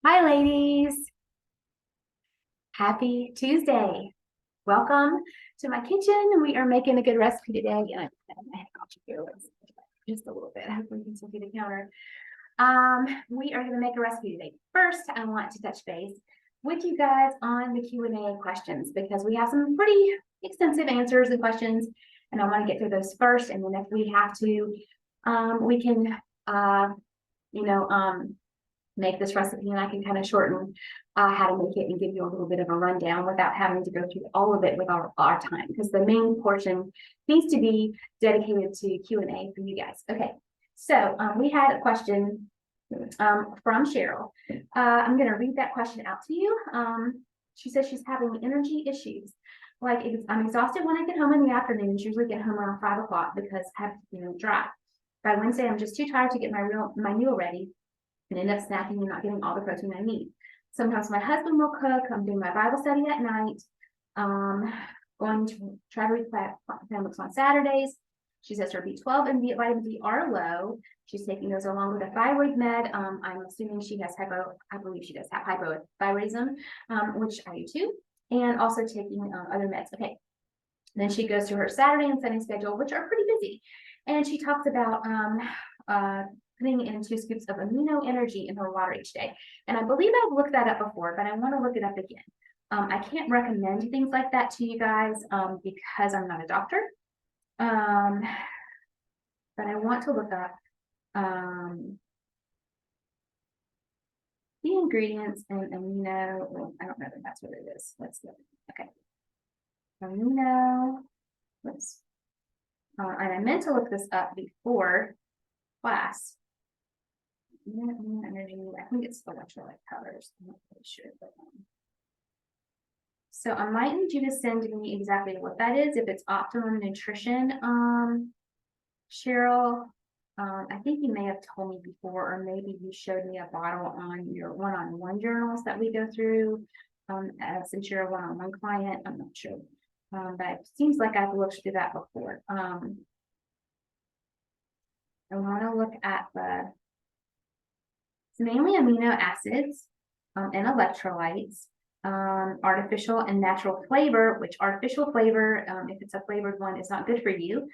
Hi, ladies. Happy Tuesday. Welcome to my kitchen. We are making a good recipe today. And I got you here just a little bit. Hopefully, you can still see the counter. We are going to make a recipe today. First, I want to touch base with you guys on the Q&A questions because we have some pretty extensive answers and questions, and I want to get through those first. And then if we have to, we can, make this recipe, and I can kind of shorten how to make it and give you a little bit of a rundown without having to go through all of it with our time, because the main portion needs to be dedicated to Q&A for you guys. Okay, so we had a question from Cheryl. I'm going to read that question out to you. She says she's having energy issues. Like, I'm exhausted when I get home in the afternoons, usually get home around 5 o'clock because I have to drive. By Wednesday, I'm just too tired to get my meal ready and end up snacking and not getting all the protein I need. Sometimes my husband will cook. I'm doing my Bible study at night. Going to try to read books on Saturdays. She says her B12 and vitamin D are low. She's taking those along with a thyroid med. I'm assuming she has I believe she does have hypothyroidism, which I do too, and also taking other meds. Okay. Then she goes to her Saturday and Sunday schedule, which are pretty busy. And she talks about putting in 2 scoops of amino energy in her water each day. And I believe I've looked that up before, but I want to look it up again. I can't recommend things like that to you guys because I'm not a doctor. But I want to look up the ingredients and amino. Well, I don't know if that's what it is. Let's look. Okay. Amino. And I meant to look this up before class. Energy. I think it's electrolyte powders. I'm not really sure. But, so I might need you to send me exactly what that is. If it's Optimum Nutrition, Cheryl. I think you may have told me before, or maybe you showed me a bottle on your one-on-one journals that we go through. Since you're a one-on-one client, I'm not sure. But it seems like I've looked through that before. I want to look at it's mainly amino acids and electrolytes, artificial and natural flavor, which artificial flavor, if it's a flavored one, is not good for you.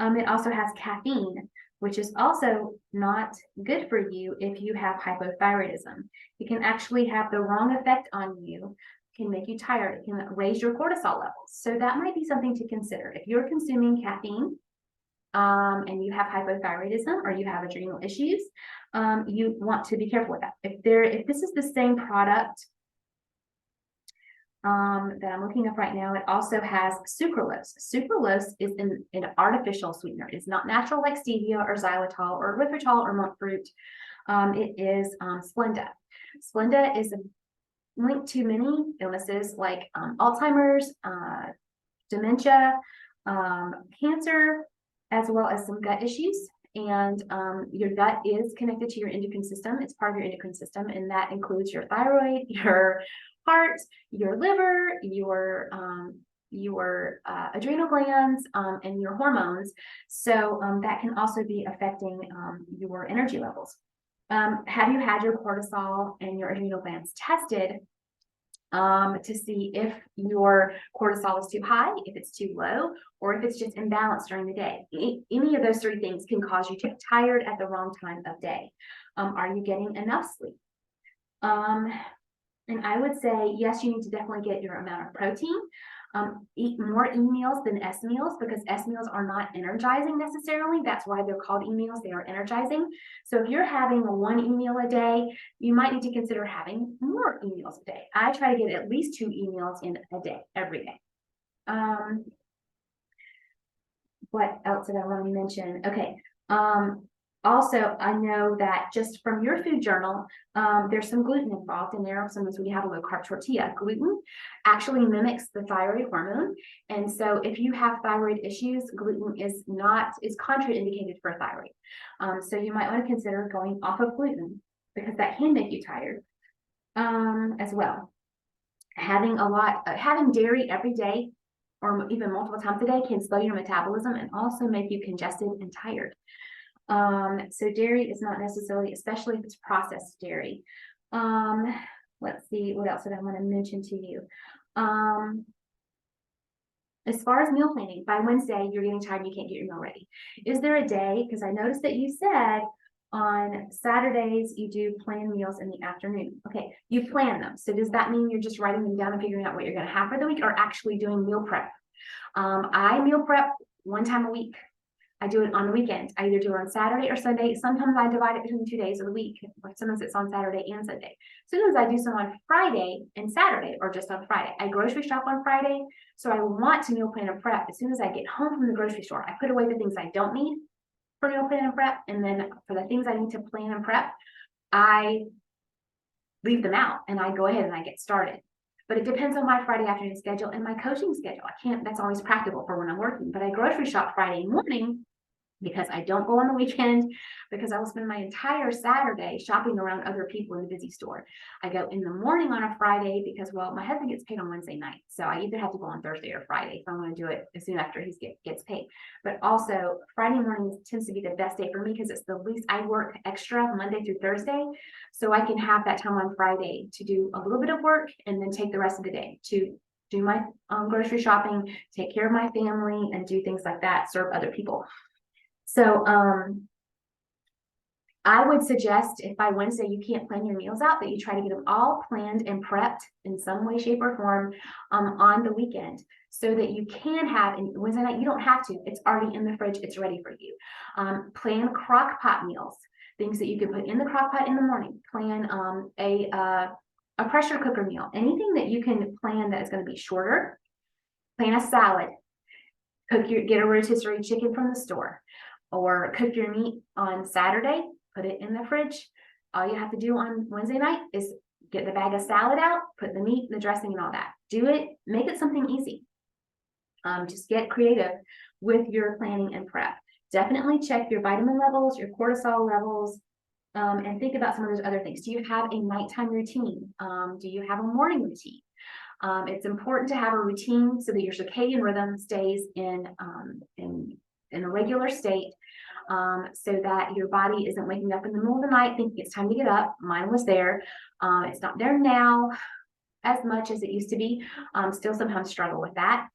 It also has caffeine, which is also not good for you if you have hypothyroidism. It can actually have the wrong effect on you. It can make you tired. It can raise your cortisol levels. So that might be something to consider. If you're consuming caffeine, and you have hypothyroidism or you have adrenal issues, you want to be careful with that. If this is the same product that I'm looking up right now, it also has sucralose. Sucralose is an artificial sweetener. It's not natural like stevia or xylitol or erythritol or monk fruit. It is Splenda. Splenda is linked to many illnesses like Alzheimer's, dementia, cancer, as well as some gut issues. And your gut is connected to your endocrine system. It's part of your endocrine system, and that includes your thyroid, your heart, your liver, your adrenal glands, and your hormones. So that can also be affecting your energy levels. Have you had your cortisol and your adrenal glands tested to see if your cortisol is too high, if it's too low, or if it's just imbalanced during the day? Any of those 3 things can cause you to get tired at the wrong time of day. Are you getting enough sleep? And I would say, yes, you need to definitely get your amount of protein. Eat more E meals than S meals, because S meals are not energizing necessarily. That's why they're called E meals. They are energizing. So if you're having 1 E meal a day, you might need to consider having more E meals a day. I try to get at least 2 E meals in a day, every day. What else did I want to mention? Okay. Also, I know that just from your food journal, there's some gluten involved in there. Sometimes we have a low-carb tortilla. Gluten actually mimics the thyroid hormone. And so if you have thyroid issues, gluten is contraindicated for thyroid. So you might want to consider going off of gluten, because that can make you tired as well. Having dairy every day or even multiple times a day can slow your metabolism and also make you congested and tired. So dairy is not necessarily, especially if it's processed dairy, Let's see, what else did I want to mention to you? As far as meal planning, by Wednesday, you're getting tired and you can't get your meal ready. Is there a day? Because I noticed that you said on Saturdays you do plan meals in the afternoon. Okay, you plan them. So does that mean you're just writing them down and figuring out what you're going to have for the week, or actually doing meal prep? I meal prep one time a week. I do it on the weekend. I either do it on Saturday or Sunday. Sometimes I divide it between 2 days of the week. Sometimes it's on Saturday and Sunday. Sometimes I do some on Friday and Saturday, or just on Friday. I grocery shop on Friday, so I want to meal plan and prep. As soon as I get home from the grocery store, I put away the things I don't need for meal plan and prep, and then for the things I need to plan and prep, I leave them out and I go ahead and I get started. But it depends on my Friday afternoon schedule and my coaching schedule. I can't, that's always practical for when I'm working, but I grocery shop Friday morning because I don't go on the weekend, because I will spend my entire Saturday shopping around other people in the busy store. I go in the morning on a Friday because, well, my husband gets paid on Wednesday night. So I either have to go on Thursday or Friday if I want to do it as soon after he gets paid. But also Friday morning tends to be the best day for me because it's the least I work extra Monday through Thursday. So I can have that time on Friday to do a little bit of work and then take the rest of the day to do my grocery shopping, take care of my family, and do things like that, serve other people. So I would suggest if by Wednesday you can't plan your meals out, that you try to get them all planned and prepped in some way, shape, or form on the weekend, so that you can have, and Wednesday night you don't have to, it's already in the fridge, it's ready for you. Plan crock pot meals, things that you can put in the crock pot in the morning. Plan a pressure cooker meal, anything that you can plan that is going to be shorter. Plan a salad. Get a rotisserie chicken from the store, or cook your meat on Saturday, put it in the fridge. All you have to do on Wednesday night is get the bag of salad out, put the meat, the dressing, and all that. Do it, make it something easy. Just get creative with your planning and prep. Definitely check your vitamin levels, your cortisol levels, and think about some of those other things. Do you have a nighttime routine? Do you have a morning routine? It's important to have a routine so that your circadian rhythm stays in a regular state, so that your body isn't waking up in the middle of the night thinking it's time to get up. Mine was there. It's not there now as much as it used to be. Still sometimes struggle with that.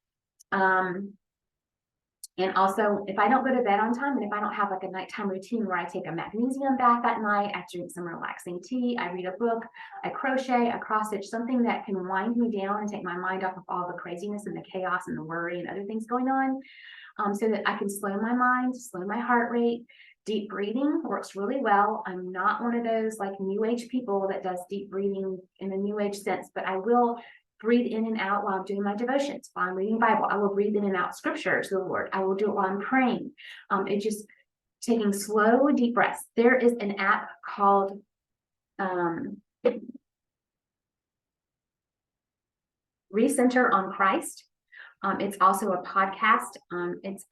And also, if I don't go to bed on time, and if I don't have like a nighttime routine where I take a magnesium bath at night, I drink some relaxing tea, I read a book, I crochet, I cross stitch, something that can wind me down and take my mind off of all the craziness and the chaos and the worry and other things going on, so that I can slow my mind, slow my heart rate. Deep breathing works really well. I'm not one of those like new age people that does deep breathing in a new age sense, but I will breathe in and out while I'm doing my devotions, while I'm reading Bible. I will breathe in and out scripture to the Lord. I will do it while I'm praying. It's just taking slow, deep breaths. There is an app called Recenter on Christ. It's also a podcast. It's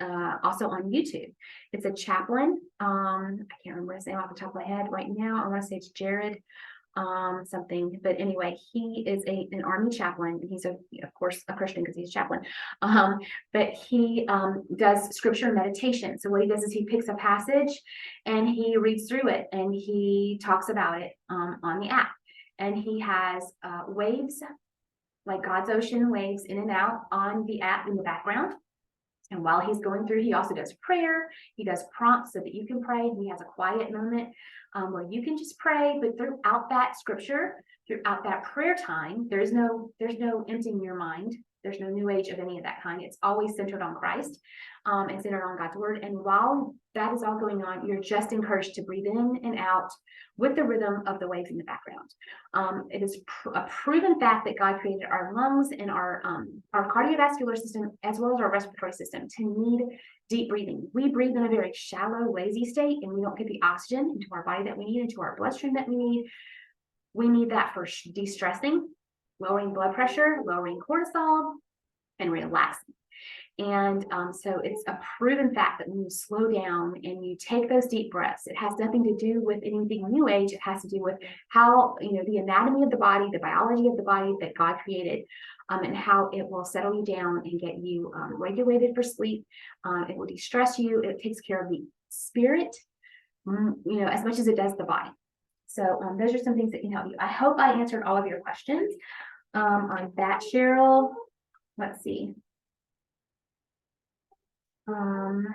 also on YouTube. It's a chaplain. I can't remember his name off the top of my head right now. I want to say it's Jared something, but anyway, he is an army chaplain, and he's of course a Christian because he's a chaplain, but he does scripture meditation. So what he does is he picks a passage and he reads through it and he talks about it on the app, and he has waves, like God's ocean waves in and out on the app in the background. And while he's going through, he also does prayer. He does prompts so that you can pray. He has a quiet moment where you can just pray, but throughout that scripture, throughout that prayer time, there's no emptying your mind. There's no new age of any of that kind. It's always centered on Christ and centered on God's word. And while that is all going on, you're just encouraged to breathe in and out with the rhythm of the waves in the background. It is a proven fact that God created our lungs and our cardiovascular system, as well as our respiratory system, to need deep breathing. We breathe in a very shallow, lazy state, and we don't get the oxygen into our body that we need, into our bloodstream that we need. We need that for de-stressing, lowering blood pressure, lowering cortisol, and relaxing. And so it's a proven fact that when you slow down and you take those deep breaths, it has nothing to do with anything new age. It has to do with how, the anatomy of the body, the biology of the body that God created, and how it will settle you down and get you regulated for sleep. It will de-stress you. It takes care of the spirit, as much as it does the body. So those are some things that can help you. I hope I answered all of your questions on that, Cheryl. Let's see. And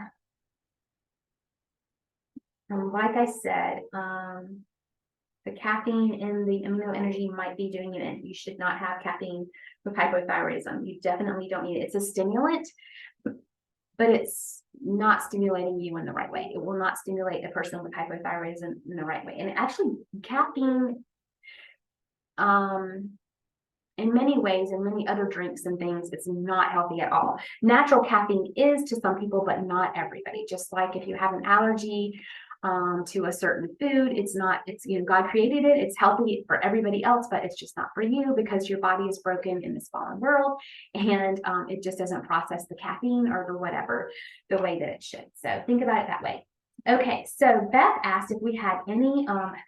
like I said, the caffeine in the amino energy might be doing you in. You should not have caffeine with hypothyroidism. You definitely don't need it. It's a stimulant, but it's not stimulating you in the right way. It will not stimulate a person with hypothyroidism in the right way. And actually, caffeine, in many ways, and many other drinks and things, it's not healthy at all. Natural caffeine is to some people, but not everybody. Just like if you have an allergy to a certain food, it's God created it, it's healthy for everybody else, but it's just not for you because your body is broken in this fallen world, and it just doesn't process the caffeine or the whatever the way that it should. So think about it that way. Okay, so Beth asked if we had any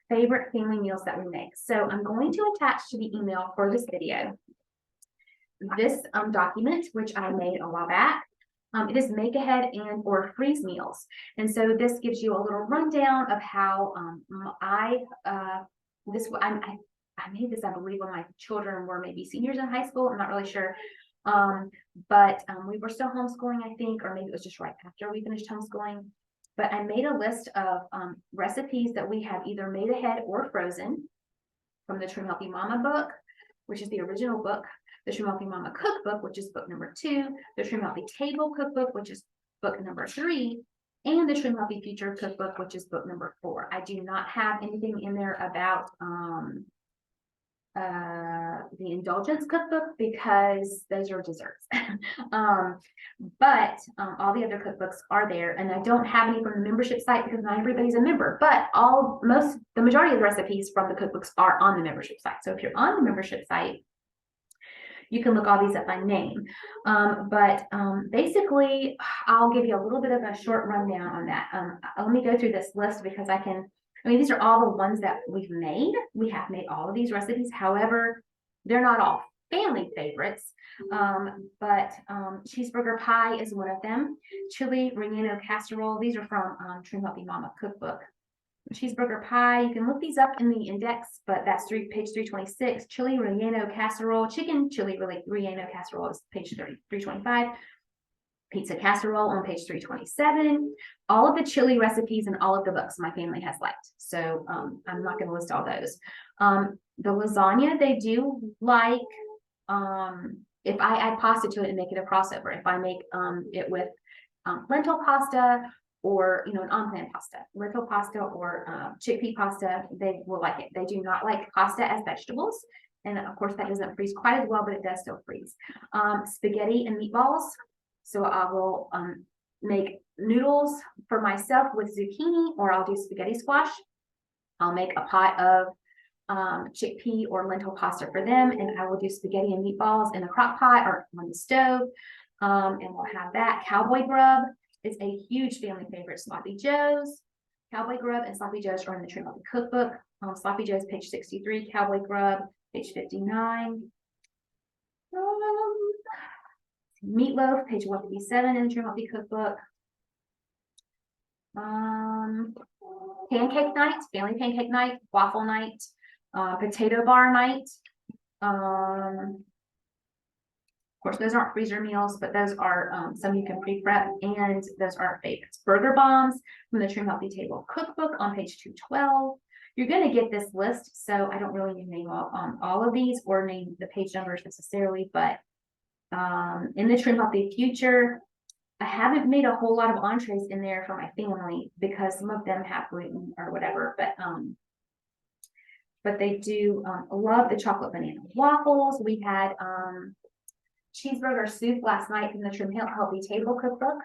favorite family meals that we make. So I'm going to attach to the email for this video this document, which I made a while back. It is make ahead and or freeze meals. And so this gives you a little rundown of how I made this, I believe, when my children were maybe seniors in high school. I'm not really sure. But we were still homeschooling, I think, or maybe it was just right after we finished homeschooling. But I made a list of recipes that we have either made ahead or frozen from the Trim Healthy Mama book, which is the original book, the Trim Healthy Mama cookbook, which is book number 2, the Trim Healthy Table cookbook, which is book number 3, and the Trim Healthy Future cookbook, which is book number 4. I do not have anything in there about the indulgence cookbook because those are desserts. But all the other cookbooks are there, and I don't have any from the membership site because not everybody's a member, but the majority of the recipes from the cookbooks are on the membership site. So if you're on the membership site, you can look all these up by name. Basically, I'll give you a little bit of a short rundown on that. Let me go through this list because these are all the ones that we've made. We have made all of these recipes. However, they're not all family favorites. Cheeseburger pie is one of them. Chili relleno casserole. These are from Trim Healthy Mama cookbook. Cheeseburger pie. You can look these up in the index, but that's page 326. Chili relleno casserole. Chicken chili relleno casserole is page 325. Pizza casserole on page 327. All of the chili recipes and all of the books my family has liked. So I'm not going to list all those. The lasagna, they do like if I add pasta to it and make it a crossover. If I make it with lentil pasta or an unplanned pasta, lentil pasta or chickpea pasta, they will like it. They do not like pasta as vegetables. And of course that doesn't freeze quite as well, but it does still freeze. Spaghetti and meatballs. So I will make noodles for myself with zucchini, or I'll do spaghetti squash. I'll make a pot of chickpea or lentil pasta for them, and I will do spaghetti and meatballs in a crock pot or on the stove. And we'll have that. Cowboy grub is a huge family favorite. Sloppy Joe's. Cowboy grub and sloppy joes are in the Trim Healthy cookbook. Sloppy joes, page 63. Cowboy grub, page 59. Meatloaf, page 157 in the Trim Healthy cookbook. Pancake night, family pancake night, waffle night, potato bar night. Of course, those aren't freezer meals, but those are some you can pre-prep, and those are our favorites. Burger bombs from the Trim Healthy Table cookbook on page 212. You're going to get this list, so I don't really need to name all of these or name the page numbers necessarily, but in the Trim Healthy Future, I haven't made a whole lot of entrees in there for my family because some of them have gluten or whatever, but they do love the chocolate banana waffles. We had cheeseburger soup last night from the Trim Healthy Table cookbook.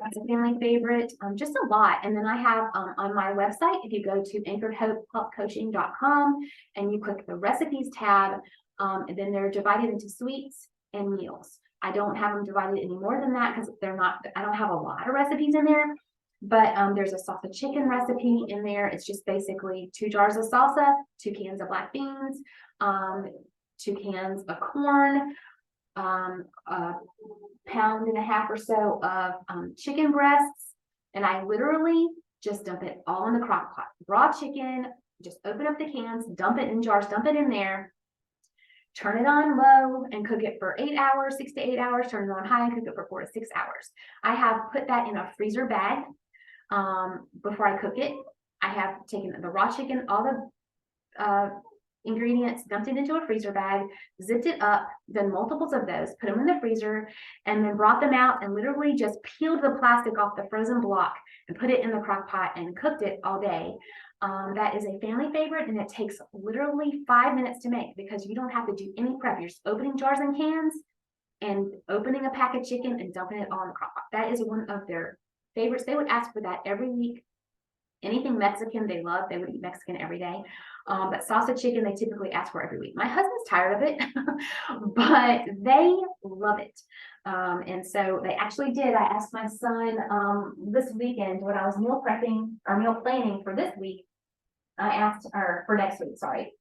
It's a family favorite, just a lot. And then I have on my website, if you go to anchoredhopehealthcoaching.com and you click the recipes tab, and then they're divided into sweets and meals. I don't have them divided any more than that because I don't have a lot of recipes in there, but there's a salsa chicken recipe in there. It's just basically 2 jars of salsa, 2 cans of black beans, 2 cans of corn, a pound and a half or so of chicken breasts, and I literally just dump it all in the crock pot. Raw chicken, Just open up the cans, dump it in jars, dump it in there, turn it on low and cook it for 8 hours, 6 to 8 hours, turn it on high and cook it for 4 to 6 hours. I have put that in a freezer bag before I cook it. I have taken the raw chicken, all the ingredients, dumped it into a freezer bag, zipped it up, done multiples of those, put them in the freezer, and then brought them out and literally just peeled the plastic off the frozen block and put it in the crock pot and cooked it all day. That is a family favorite, and it takes literally 5 minutes to make because you don't have to do any prep. You're just opening jars and cans and opening a pack of chicken and dumping it all in the crock pot. That is one of their favorites. They would ask for that every week. Anything Mexican they love, they would eat Mexican every day. But salsa chicken, they typically ask for every week. My husband's tired of it, but they love it. And so they actually did. I asked my son this weekend when I was meal prepping or meal planning for this week. I asked, or for next week, sorry.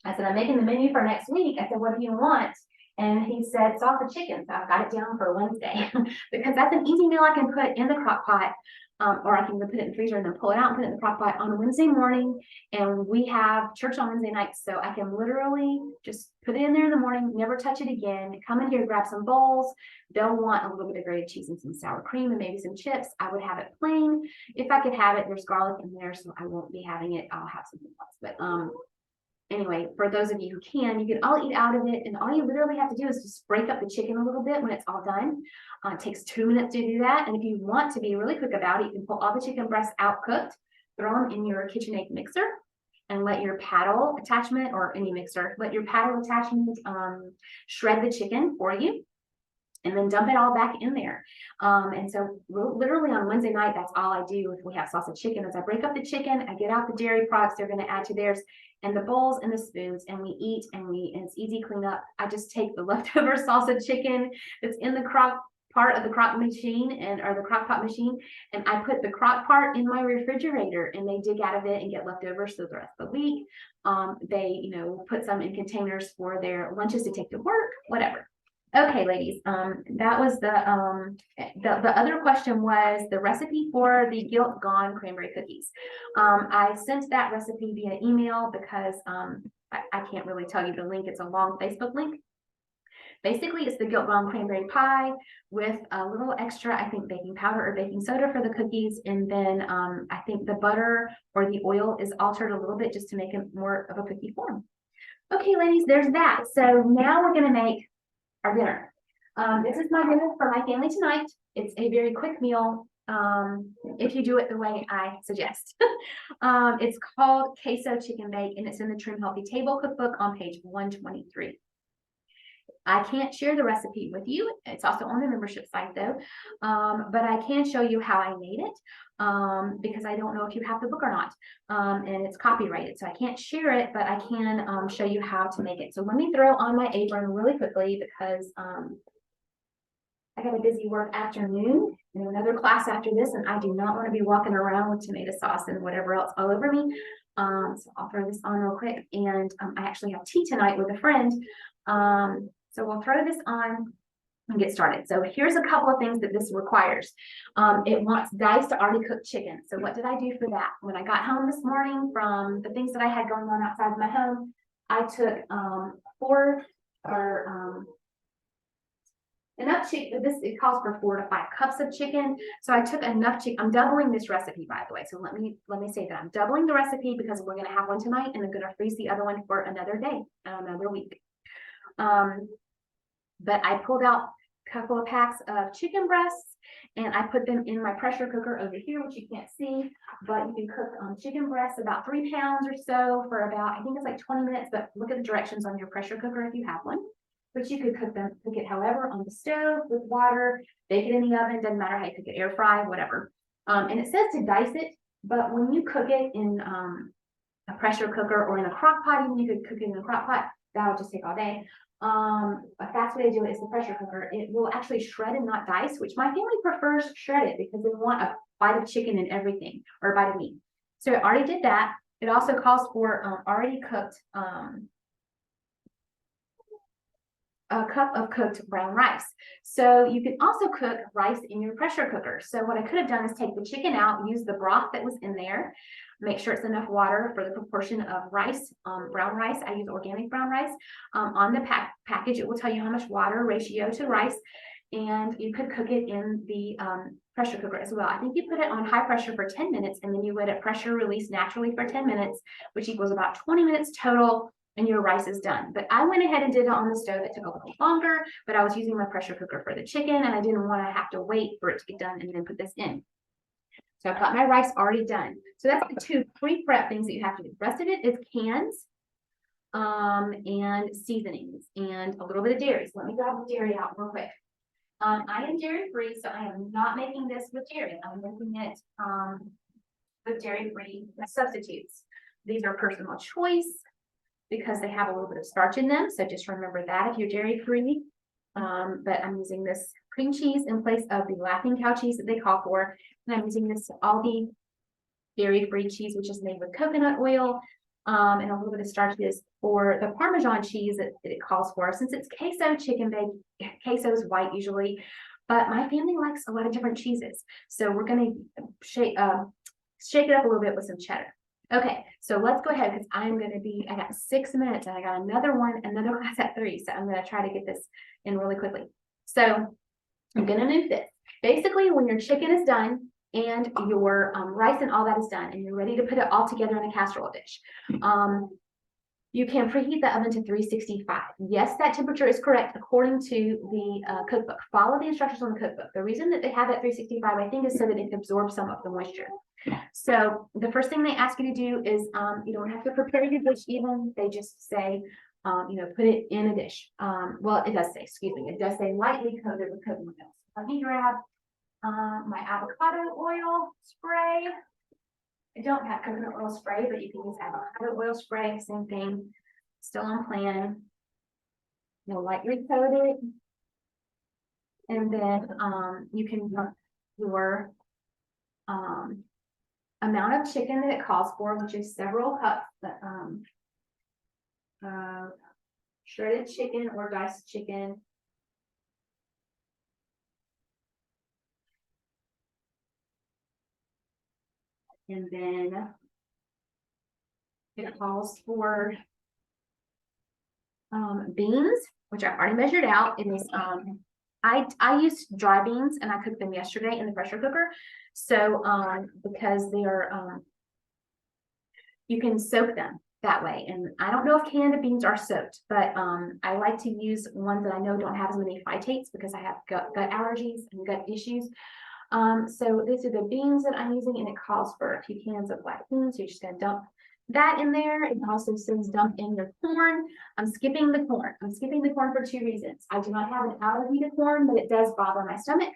I said, I'm making the menu for next week. I said, what do you want? And he said salsa chicken. So I've got it down for Wednesday because that's an easy meal I can put in the crock pot. Or I can put it in the freezer and then pull it out and put it in the crock pot on a Wednesday morning. And we have church on Wednesday nights. So I can literally just put it in there in the morning, never touch it again, come in here, grab some bowls. They'll want a little bit of grated cheese and some sour cream and maybe some chips. I would have it plain. If I could have it, there's garlic in there, so I won't be having it. I'll have something else. But anyway, for those of you who can, you can all eat out of it. And all you literally have to do is just break up the chicken a little bit when it's all done. It takes 2 minutes to do that. And if you want to be really quick about it, you can pull all the chicken breasts out cooked, throw them in your KitchenAid mixer, and let your paddle attachment, or any mixer, let your paddle attachment shred the chicken for you, and then dump it all back in there. And so literally on Wednesday night, that's all I do if we have salsa chicken is I break up the chicken, I get out the dairy products they're going to add to theirs, and the bowls and the spoons, and we eat, and it's easy cleanup. I just take the leftover salsa chicken that's in the part of the crock machine or the crock pot machine, and I put the crock part in my refrigerator, and they dig out of it and get leftovers for the rest of the week. They, put some in containers for their lunches to take to work, whatever. Okay, ladies, that was the other question was the recipe for the Guilt Gone cranberry cookies. I sent that recipe via email because I can't really tell you the link. It's a long Facebook link. Basically, it's the Guilt Gone cranberry pie with a little extra, I think, baking powder or baking soda for the cookies. And then I think the butter or the oil is altered a little bit just to make it more of a cookie form. Okay, ladies, there's that. So now we're going to make our dinner. This is my dinner for my family tonight. It's a very quick meal if you do it the way I suggest. It's called Queso Chicken Bake, and it's in the Trim Healthy Table Cookbook on page 123. I can't share the recipe with you. It's also on the membership site though, but I can show you how I made it because I don't know if you have the book or not, and it's copyrighted, so I can't share it, but I can show you how to make it. So let me throw on my apron really quickly because I got a busy work afternoon and another class after this, and I do not want to be walking around with tomato sauce and whatever else all over me. So I'll throw this on real quick, and I actually have tea tonight with a friend. So we'll throw this on and get started. So here's a couple of things that this requires. It wants diced already cooked chicken. So what did I do for that? When I got home this morning from the things that I had going on outside of my home, I took enough chicken. It calls for 4 to 5 cups of chicken. So I took enough chicken. I'm doubling this recipe, by the way. So let me say that I'm doubling the recipe because we're going to have one tonight, and I'm going to freeze the other one for another day, another week. But I pulled out a couple of packs of chicken breasts, and I put them in my pressure cooker over here, which you can't see, but you can cook chicken breasts about 3 pounds or so for about, I think it's like 20 minutes, but look at the directions on your pressure cooker if you have one. But you could cook it however, on the stove with water, bake it in the oven, doesn't matter how you cook it, air fry, whatever. And it says to dice it, but when you cook it in a pressure cooker or in a crock pot, even you could cook it in a crock pot, that would just take all day. A fast way to do it is the pressure cooker. It will actually shred and not dice, which my family prefers shredded because they want a bite of chicken and everything, or a bite of meat. So it already did that. It also calls for already cooked a cup of cooked brown rice. So you can also cook rice in your pressure cooker. So what I could have done is take the chicken out, use the broth that was in there, make sure it's enough water for the proportion of rice, brown rice. I use organic brown rice. On the package, it will tell you how much water ratio to rice, and you could cook it in the pressure cooker as well. I think you put it on high pressure for 10 minutes, and then you let it pressure release naturally for 10 minutes, which equals about 20 minutes total, and your rice is done. But I went ahead and did it on the stove. It took a little longer, but I was using my pressure cooker for the chicken, and I didn't want to have to wait for it to get done and then put this in. So I've got my rice already done. So that's the two pre-prep things that you have to do. The rest of it is cans and seasonings and a little bit of dairy. So let me grab the dairy out real quick. I am dairy free, so I am not making this with dairy. I'm making it with dairy free substitutes. These are personal choice because they have a little bit of starch in them. So just remember that if you're dairy free. But I'm using this cream cheese in place of the Laughing Cow cheese that they call for. And I'm using this Aldi dairy-free cheese, which is made with coconut oil and a little bit of starches for the Parmesan cheese that it calls for. Since it's queso chicken bake, queso is white usually, but my family likes a lot of different cheeses. So we're going to shake it up a little bit with some cheddar. Okay, so let's go ahead because I got 6 minutes and I got another class at 3. So I'm going to try to get this in really quickly. So I'm going to move this. Basically, when your chicken is done and your rice and all that is done and you're ready to put it all together in a casserole dish, you can preheat the oven to 365. Yes, that temperature is correct according to the cookbook. Follow the instructions on the cookbook. The reason that they have it 365, I think, is so that it absorbs some of the moisture. So the first thing they ask you to do is you don't have to prepare your dish even. They just say, put it in a dish. Well, it does say, it does say lightly coated with cooking oil. Let me grab my avocado oil spray. I don't have coconut oil spray, but you can use avocado oil spray, same thing, still on plan. Lightly coat it. And then you can put your amount of chicken that it calls for, which is several cups shredded chicken or diced chicken. And then it calls for beans, which I've already measured out. It is I used dry beans and I cooked them yesterday in the pressure cooker. So because they are you can soak them that way. And I don't know if canned beans are soaked, but I like to use ones that I know don't have as many phytates because I have gut allergies and gut issues. So these are the beans that I'm using, and it calls for a few cans of black beans. So you're just gonna dump that in there. It also says dump in your corn. I'm skipping the corn. I'm skipping the corn for 2 reasons. I do not have an allergy to corn, but it does bother my stomach.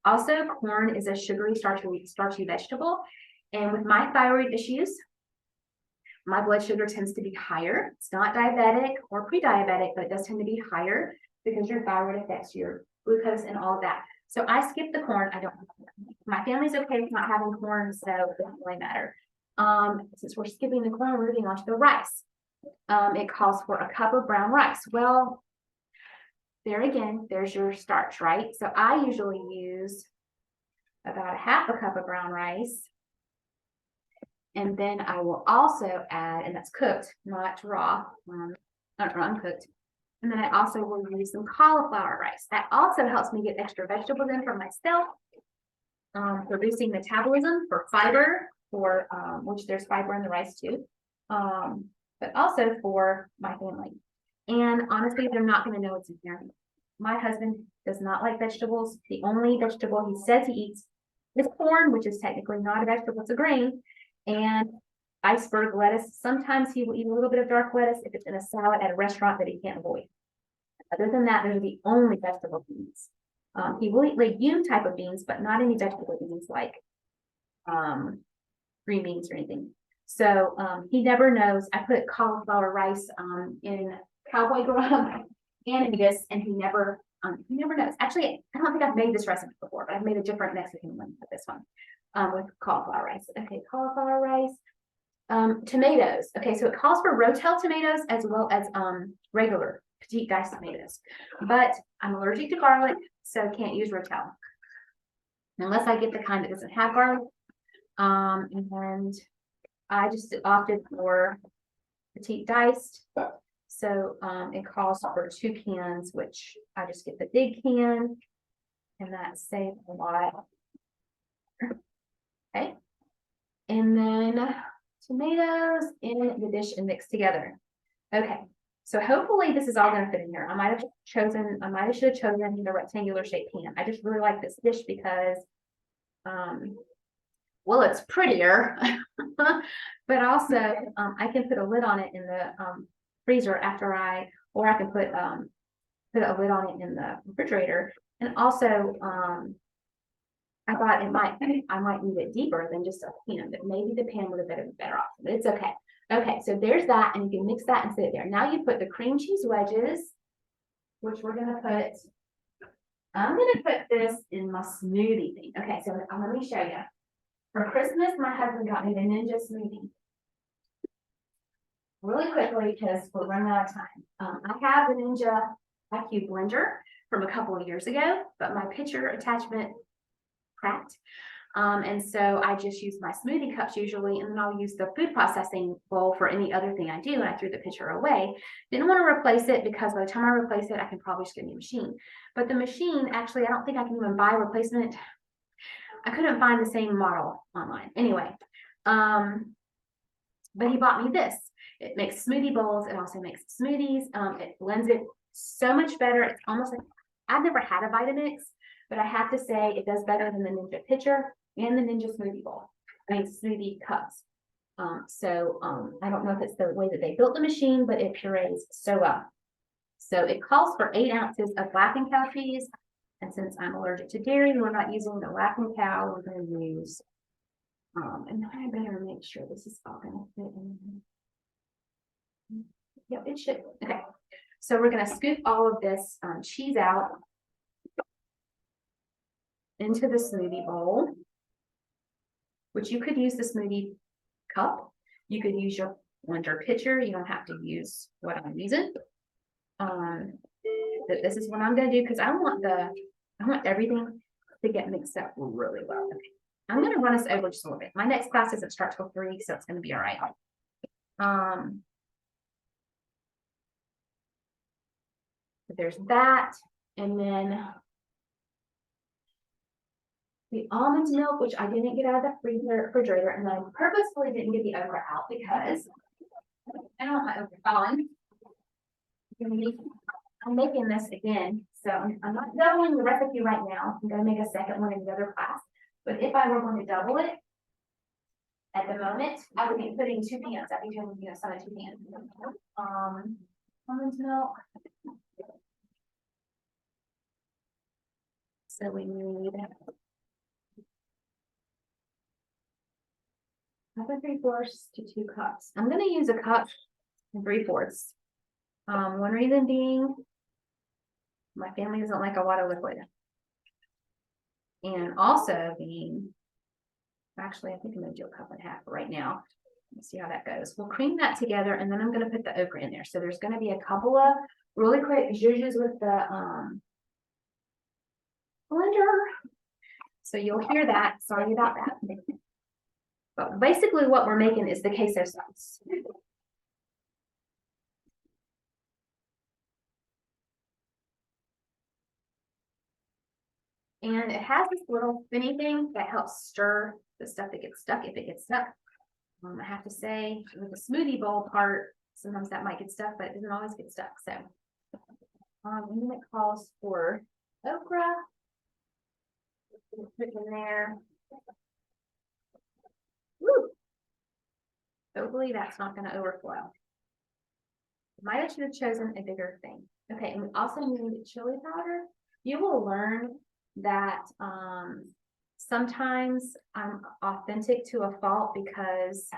Also, corn is a sugary, starchy vegetable. And with my thyroid issues, my blood sugar tends to be higher. It's not diabetic or pre-diabetic, but it does tend to be higher because your thyroid affects your glucose and all of that. So I skip the corn. I don't. My family's okay with not having corn, so it doesn't really matter. Since we're skipping the corn, we're moving on to the rice. It calls for a cup of brown rice. Well, there again, there's your starch, right? So I usually use about 1/2 cup of brown rice. And then I will also add, and that's cooked, not raw, not uncooked. And then I also will use some cauliflower rice. That also helps me get extra vegetables in for myself, for boosting metabolism, for fiber, for which there's fiber in the rice too, but also for my family. And honestly, they're not going to know it's in there. My husband does not like vegetables. The only vegetable he says he eats is corn, which is technically not a vegetable, it's a grain, and iceberg lettuce. Sometimes he will eat a little bit of dark lettuce if it's in a salad at a restaurant that he can't avoid. Other than that, those are the only vegetable beans. He will eat legume type of beans, but not any vegetable beans like green beans or anything. So he never knows. I put cauliflower rice in cowboy grub and in this, and he never knows. Actually, I don't think I've made this recipe before, but I've made a different Mexican one with this one with cauliflower rice. Okay, cauliflower rice. Tomatoes. Okay, so it calls for Rotel tomatoes as well as regular petite diced tomatoes. But I'm allergic to garlic, so can't use Rotel unless I get the kind that doesn't have garlic. And I just opted for petite diced. So it calls for 2 cans, which I just get the big can, and that saves a lot. Okay. And then tomatoes in the dish and mix together. Okay. So hopefully this is all going to fit in here. I might have should have chosen the rectangular shaped pan. I just really like this dish because, well, it's prettier, but also I can put a lid on it in the freezer after or I can put a lid on it in the refrigerator. And also, I thought I might need it deeper than just a pan, but maybe the pan would have been better off, but it's okay. Okay, so there's that, and you can mix that and sit it there. Now you put the cream cheese wedges, which I'm gonna put this in my smoothie thing. Okay, so let me show you. For Christmas, my husband got me the Ninja smoothie. Really quickly, because we're running out of time. I have the Ninja IQ blender from a couple of years ago, but my pitcher attachment cracked. And so I just use my smoothie cups usually, and then I'll use the food processing bowl for any other thing I do, and I threw the pitcher away. Didn't want to replace it because by the time I replace it, I can probably just get a new machine. But the machine, actually, I don't think I can even buy a replacement. I couldn't find the same model online. Anyway, but he bought me this. It makes smoothie bowls. It also makes smoothies. It blends it so much better. It's almost like, I've never had a Vitamix, but I have to say it does better than the Ninja pitcher and the Ninja smoothie bowl. I mean, smoothie cups. I don't know if it's the way that they built the machine, but it purees so well. So it calls for 8 ounces of Laughing Cow cheese. And since I'm allergic to dairy, we're not using the Laughing Cow. We're going to use, and I better make sure this is all going to fit in. Yep, it should. Okay. So we're going to scoop all of this cheese out into the smoothie bowl, which you could use the smoothie cup. You could use your blender pitcher. You don't have to use what I'm using. This is what I'm going to do because I want everything to get mixed up really well. Okay. I'm going to run us over just a little bit. My next class doesn't start till 3, so it's going to be all right. There's that, and then the almond milk, which I didn't get out of the refrigerator, and I purposefully didn't get the okra out because I don't want my okra falling. I'm making this again, so I'm not doubling the recipe right now. I'm going to make a second one in the other class. But if I were going to double it, at the moment, I would be putting 2 pans. I'd be doing, some of 2 pans. Almond milk. So we need 1 3/4 to 2 cups. I'm going to use 1 cup and 3/4. One reason being, my family doesn't like a lot of liquid. And also being, actually, I think I'm going to do 1.5 cups right now. Let's see how that goes. We'll cream that together, and then I'm going to put the okra in there. So there's going to be a couple of really quick zhuzhes with the blender. So you'll hear that. Sorry about that. But basically what we're making is the queso sauce. And it has this little spinny thing that helps stir the stuff that gets stuck if it gets stuck. I have to say, with the smoothie bowl part, sometimes that might get stuck, but it doesn't always get stuck. So, and then it calls for okra. Put it in there. Woo! Hopefully that's not going to overflow. Might have should have chosen a bigger thing. Okay, and we also need chili powder. You will learn that sometimes I'm authentic to a fault because,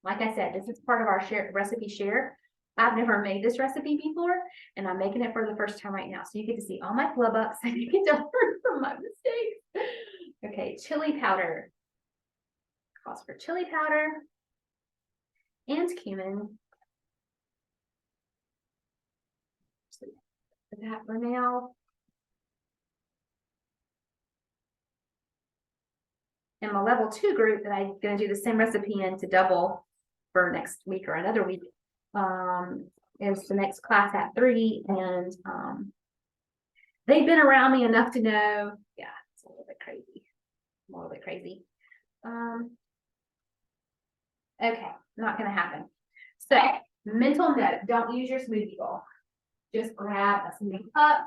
like I said, this is part of our recipe share. I've never made this recipe before, and I'm making it for the first time right now. So you get to see all my flub ups and you get to learn from my mistakes. Okay, chili powder. Calls for chili powder and cumin. for that for now. And my level 2 group that I'm going to do the same recipe in to double for next week or another week is the next class at 3. And they've been around me enough to know, yeah, it's a little bit crazy. A little bit crazy. Okay, not going to happen. So, mental note, don't use your smoothie bowl. Just grab a smoothie cup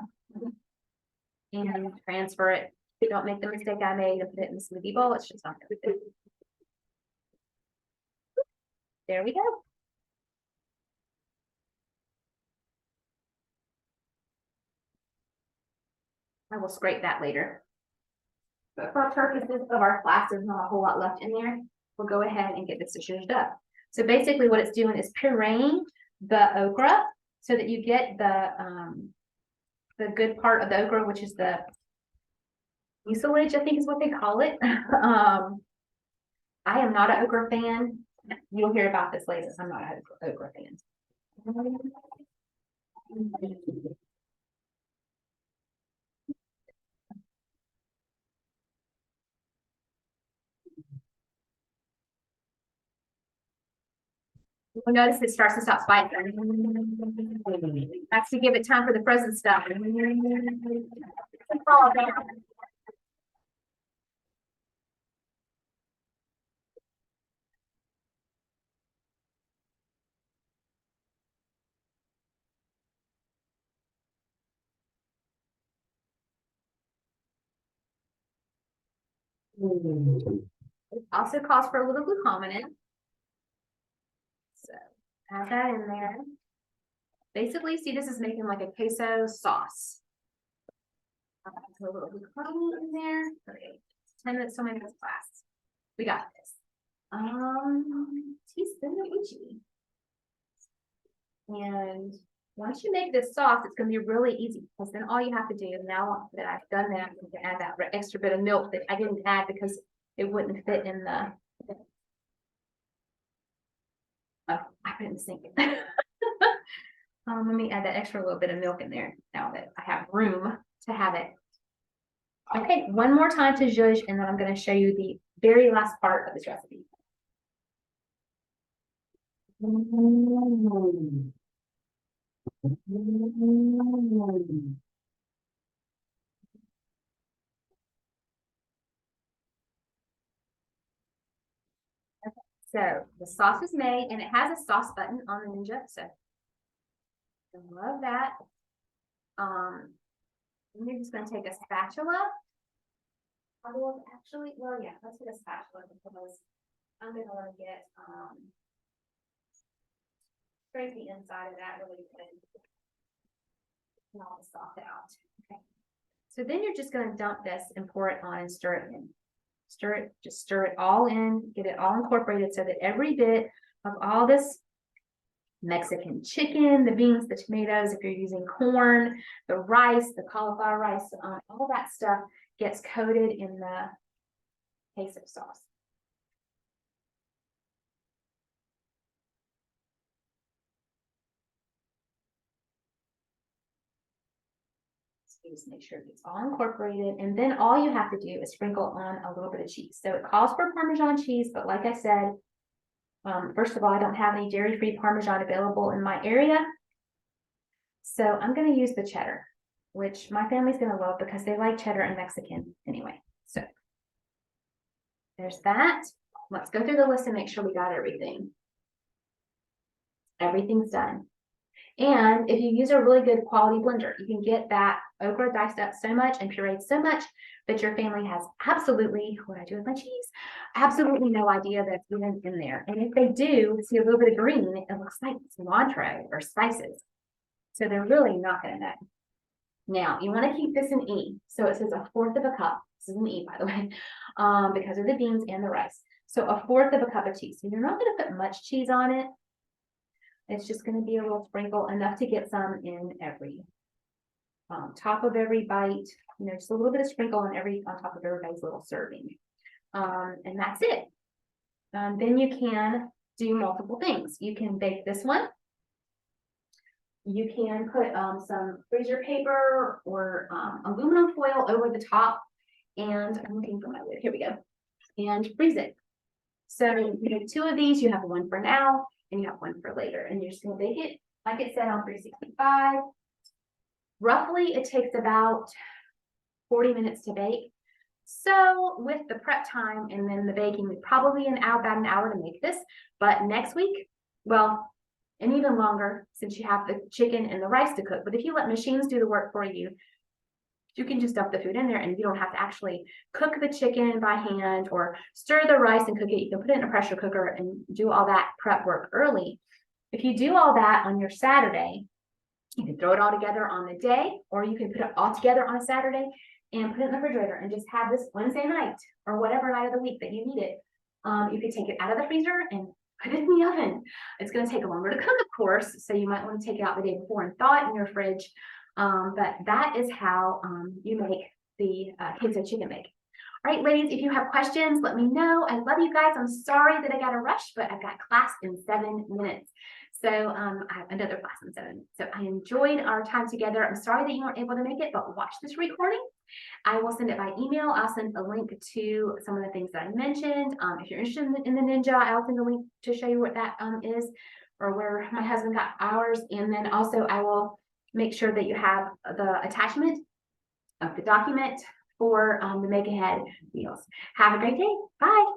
and transfer it. Don't make the mistake I made and put it in the smoothie bowl. It's just not going to fit. There we go. I will scrape that later. But for purposes of our class, there's not a whole lot left in there. We'll go ahead and get this zhuzhed up. So basically what it's doing is pureeing the okra so that you get the good part of the okra, which is the mucilage, I think is what they call it. I am not an okra fan. You'll hear about this later. I'm not an okra fan. You'll notice it starts to stop spiking. That's to give it time for the frozen stuff. It also calls for a little glucosamine. So add that in there. Basically, see, this is making like a queso sauce. A little glucosamine in there. Okay, 10 minutes, so many minutes class. We got this. Teaspoon of uchi. And once you make this sauce, it's going to be really easy because then all you have to do now that I've done that, I'm going to add that extra bit of milk that I didn't add because it wouldn't fit in the. Oh, I couldn't sink it. Let me add that extra little bit of milk in there now that I have room to have it. Okay, one more time to zhuzh, and then I'm going to show you the very last part of this recipe. Okay, so the sauce is made, and it has a sauce button on the Ninja, so I love that. And you're just going to take a spatula. I will actually, well, yeah, let's get a spatula because I'm going to get scrape the inside of that really good. And all the sauce out. Okay. So then you're just going to dump this and pour it on and stir it in. Stir it, just stir it all in, get it all incorporated so that every bit of all this Mexican chicken, the beans, the tomatoes, if you're using corn, the rice, the cauliflower rice, all that stuff gets coated in the queso sauce. So just make sure it's all incorporated, and then all you have to do is sprinkle on a little bit of cheese. So it calls for Parmesan cheese, but like I said, first of all, I don't have any dairy-free Parmesan available in my area. So I'm going to use the cheddar, which my family's going to love because they like cheddar and Mexican anyway. So there's that. Let's go through the list and make sure we got everything. Everything's done. And if you use a really good quality blender, you can get that okra diced up so much and pureed so much that your family has absolutely, what I do with my cheese, absolutely no idea that's even in there. And if they do see a little bit of green, it looks like cilantro or spices. So they're really not going to know. Now, you want to keep this in E. So it says 1/4 of a cup. This is an E, by the way, because of the beans and the rice. So 1/4 of a cup of cheese. So you're not going to put much cheese on it. It's just going to be a little sprinkle, enough to get some in every top of every bite. You know, just a little bit of sprinkle on top of everybody's little serving. And that's it. Then you can do multiple things. You can bake this one. You can put some freezer paper or aluminum foil over the top, and I'm looking for my lid. Here we go, and freeze it. So you have 2 of these. You have one for now, and you have one for later, and you're just gonna bake it like it said on 365. Roughly, it takes about 40 minutes to bake. So with the prep time and then the baking, probably about an hour to make this. But next week, well, and even longer since you have the chicken and the rice to cook. But if you let machines do the work for you, you can just dump the food in there and you don't have to actually cook the chicken by hand or stir the rice and cook it. You can put it in a pressure cooker and do all that prep work early. If you do all that on your Saturday, you can throw it all together on the day, or you can put it all together on a Saturday and put it in the refrigerator and just have this Wednesday night or whatever night of the week that you need it. You could take it out of the freezer and put it in the oven. It's going to take longer to cook, of course, so you might want to take it out the day before and thaw it in your fridge. But that is how you make the queso chicken bake. All right, ladies, if you have questions, let me know. I love you guys. I'm sorry that I got to rush, but I've got class in 7 minutes. So I have another class in 7. So I enjoyed our time together. I'm sorry that you weren't able to make it, but watch this recording. I will send it by email. I'll send a link to some of the things that I mentioned. If you're interested in the Ninja, I'll send a link to show you what that is, or where my husband got ours. And then also I will make sure that you have the attachment of the document for the Make Ahead meals. Have a great day. Bye.